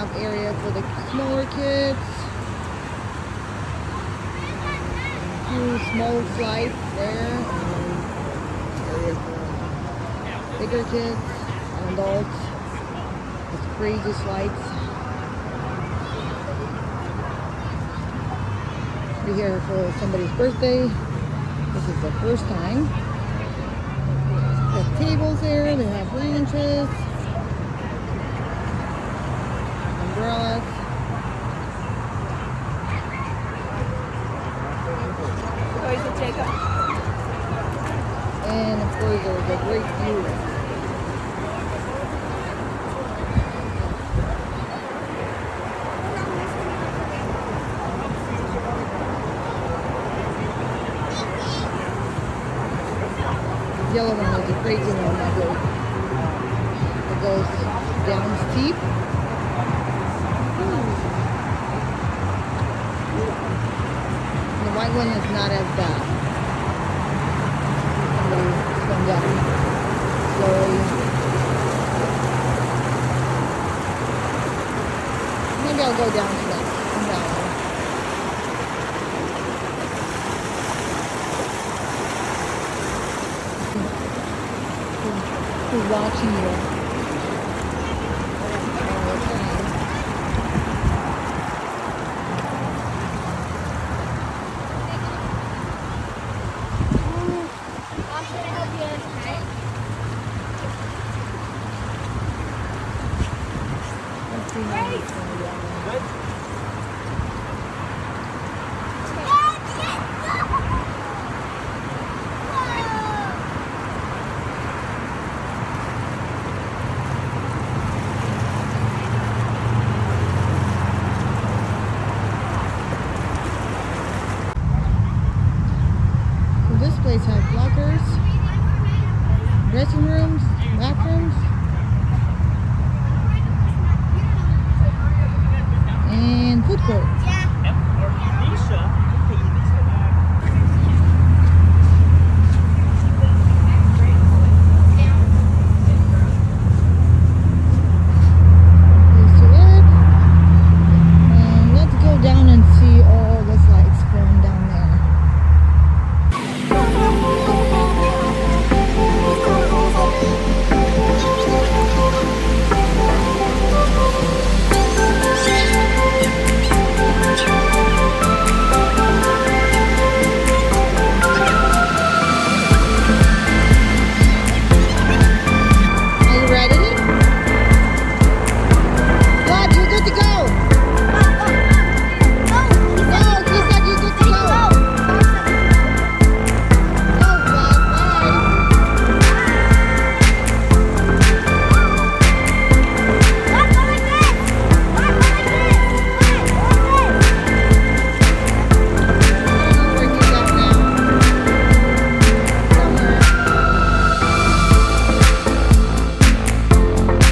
have area for the smaller kids. Two small slides there. Area for bigger kids and adults. It's crazy slides. We're here for somebody's birthday. This is the first time. They have tables there. They have branches. Umbrellas. And of course there's a great view. The yellow one is a crazy one that goes down steep. The white one is not as bad. Somebody's going down slowly. Maybe I'll go down to that one. Who's watching you? This place has lockers, dressing rooms, bathrooms, and food court.